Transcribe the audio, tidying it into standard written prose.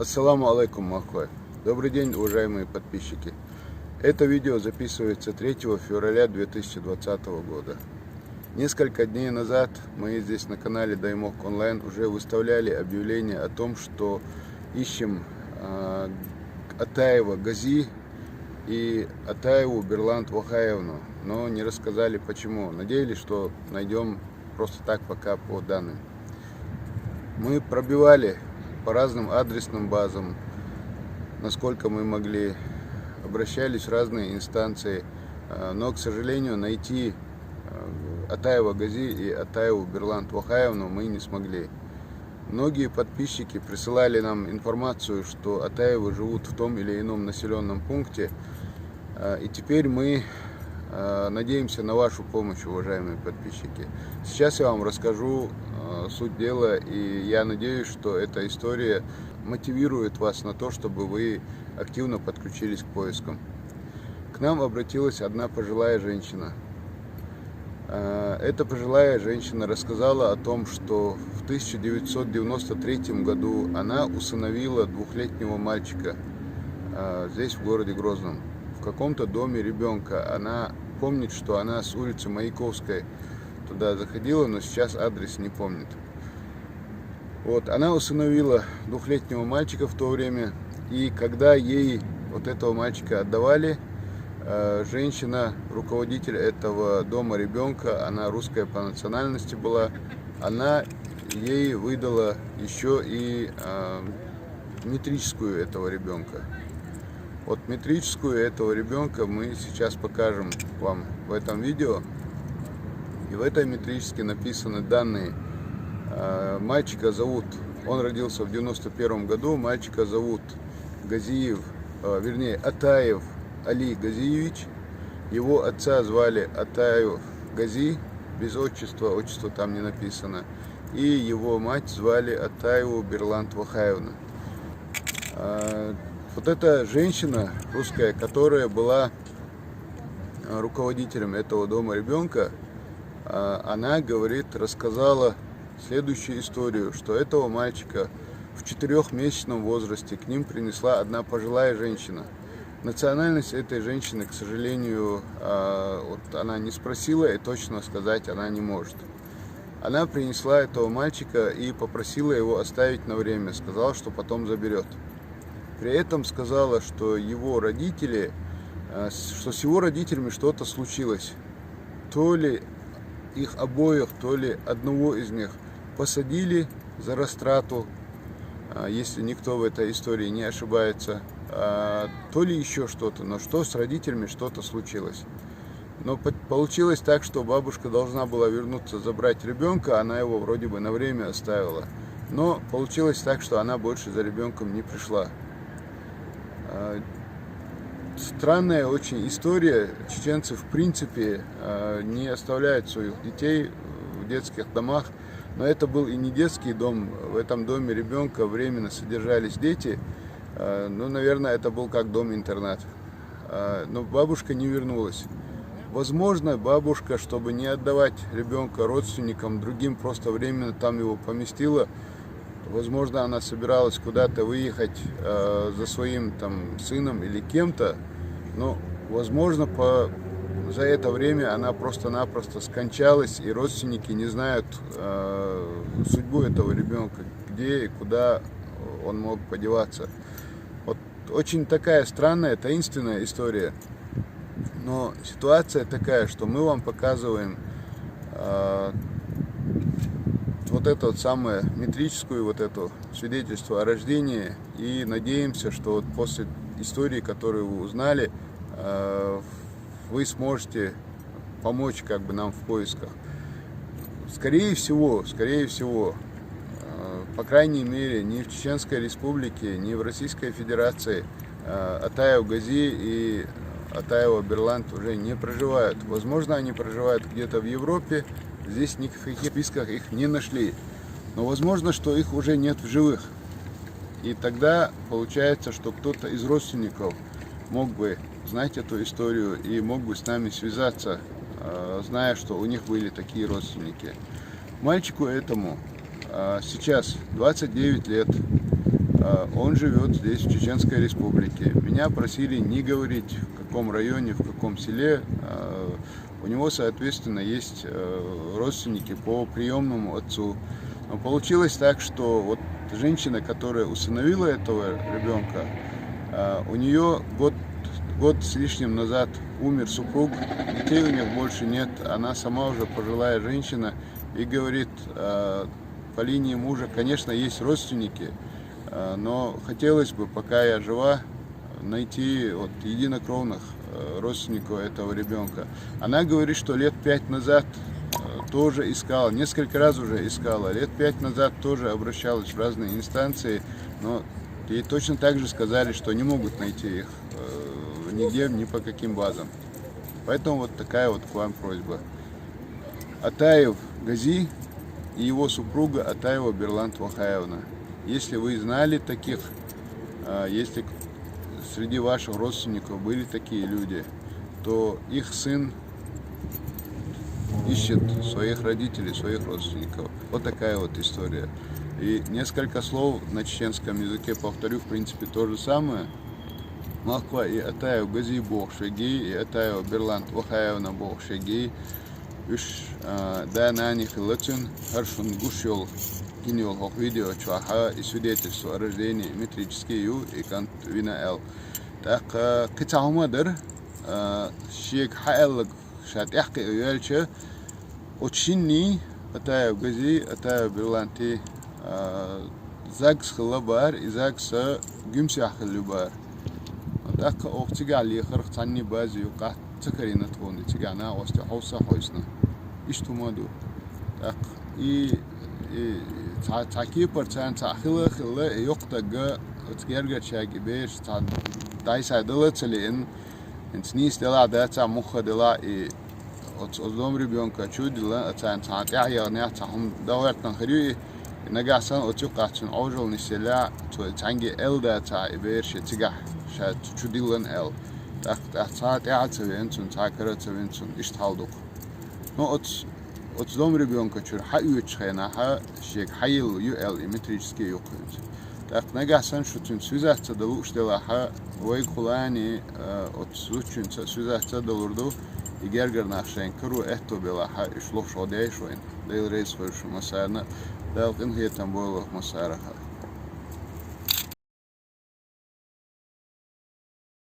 Ассаламу алейкум, махвай. Добрый день, уважаемые подписчики. Это видео записывается 3 февраля 2020 года. Несколько дней назад мы здесь на канале Даймок Онлайн уже выставляли объявление о том, что ищем Атаева Гази и Атаеву Берлант Вахаевну, но не рассказали почему. Надеялись, что найдем просто так пока по данным. Мы пробивали по разным адресным базам, насколько мы могли, обращались в разные инстанции, но, к сожалению, найти Атаева Гази и Атаеву Берлант Вахаевну мы не смогли. Многие подписчики присылали нам информацию, что Атаевы живут в том или ином населенном пункте, и теперь мы надеемся на вашу помощь, уважаемые подписчики. Сейчас я вам расскажу суть дела, и я надеюсь, что эта история мотивирует вас на то, чтобы вы активно подключились к поискам. К нам обратилась одна пожилая женщина. Эта пожилая женщина рассказала о том, что в 1993 году она усыновила двухлетнего мальчика здесь, в городе Грозном, в каком-то доме ребенка. Она помнит, что она с улицы Маяковской туда заходила, но сейчас адрес не помнит. Вот, она усыновила двухлетнего мальчика в то время, и когда ей вот этого мальчика отдавали, женщина, руководитель этого дома ребенка, она русская по национальности была, она ей выдала еще и метрическую этого ребенка. Вот метрическую этого ребенка мы сейчас покажем вам в этом видео. И в этой метрически написаны данные. Мальчика зовут, он родился в 91 году, мальчика зовут Газиев, вернее Атаев Али Газиевич. Его отца звали Атаев Гази, без отчества, отчество там не написано. И его мать звали Атаеву Берлант Вахаевна. Вот эта женщина русская, которая была руководителем этого дома ребенка, она говорит, рассказала следующую историю, что этого мальчика в 4-месячном возрасте к ним принесла одна пожилая женщина. Национальность этой женщины, к сожалению, вот она не спросила, и точно сказать она не может. Она принесла этого мальчика и попросила его оставить на время, сказала, что потом заберет. При этом сказала, что его родители, что с его родителями что-то случилось. То ли их обоих, то ли одного из них посадили за растрату, если никто в этой истории не ошибается, то ли еще что-то, но что с родителями что-то случилось. Но получилось так, что бабушка должна была вернуться, забрать ребенка, она его вроде бы на время оставила. Но получилось так, что она больше за ребенком не пришла. Странная очень история. Чеченцы в принципе не оставляют своих детей в детских домах. Но это был и не детский дом. В этом доме ребенка временно содержались дети. Ну, наверное, это был как дом-интернат. Но бабушка не вернулась. Возможно, бабушка, чтобы не отдавать ребенка родственникам, другим, просто временно там его поместила. Возможно, она собиралась куда-то выехать за своим там сыном или кем-то. Но, возможно, за это время она просто-напросто скончалась, и родственники не знают судьбу этого ребенка, где и куда он мог подеваться. Вот очень такая странная, таинственная история. Но ситуация такая, что мы вам показываем вот это вот самое метрическую, вот это свидетельство о рождении, и надеемся, что вот после истории, которую вы узнали, вы сможете помочь как бы нам в поисках. Скорее всего, по крайней мере, ни в Чеченской Республике, ни в Российской Федерации Атаев Гази и Атаева Берлант уже не проживают. Возможно, они проживают где-то в Европе, здесь ни в каких списках их не нашли. Но возможно, что их уже нет в живых. И тогда получается, что кто-то из родственников мог бы знать эту историю и мог бы с нами связаться, зная, что у них были такие родственники. Мальчику этому сейчас 29 лет. Он живет здесь, в Чеченской Республике. Меня просили не говорить, в каком районе, в каком селе. У него, соответственно, есть родственники по приемному отцу. Но получилось так, что вот женщина, которая усыновила этого ребенка, у нее год с лишним назад умер супруг, детей у них больше нет, она сама уже пожилая женщина и говорит, по линии мужа, конечно, есть родственники, но хотелось бы, пока я жива, найти вот единокровных родственников этого ребенка. Она говорит, что лет 5 назад тоже искала, несколько раз уже искала, лет 5 назад тоже обращалась в разные инстанции, но ей точно так же сказали, что не могут найти их нигде, ни по каким базам. Поэтому вот такая вот к вам просьба. Атаев Гази и его супруга Атаева Берлант Вахаевна. Если вы знали таких, если среди ваших родственников были такие люди, то их сын ищет своих родителей, своих родственников. Вот такая вот история. И несколько слов на чеченском языке повторю, в принципе, то же самое. Маква и Атаев Гази Бохшеги, и Атаева Берлант Вахаевна Бохшеги. Үш данани хилатун харшун гушел кинел хох видео чуаха и свидетельство о рождении метрический ю и кант вина эл. Так китаумадыр шек хаэл шат яхки уяльче очинни Атаев Гази Атаев Берланти загс хилабар и загс гюмсях хилабар. Так октига ли хрх цанни бази юка цакарина тхонди цигана ости хауса хойсна. Иштумаду. Так и таки парцан цахила хила юктага отгерга чаги беш та дайса дылацелин инсни стела дата мухадила и от оздом ребенка чудила ацан цатя яна цахум давертан хри нагасан отюкатун ожол нисела то цанги элдата беш цигах шат чудилан эл. Так цатя цвенцун цакара цвенцун ишталдук. Но от дом ребенка чур хаюч хена ха шек хайл ЮЛ метрический юкунс. Так нагасан шутун связаться да уштела ха вой кулани от случун связаться да лурду и гергер нашен кру это бела ха ишло шодей шоин. Дейл рейс форш масарна дал инхетам было масараха.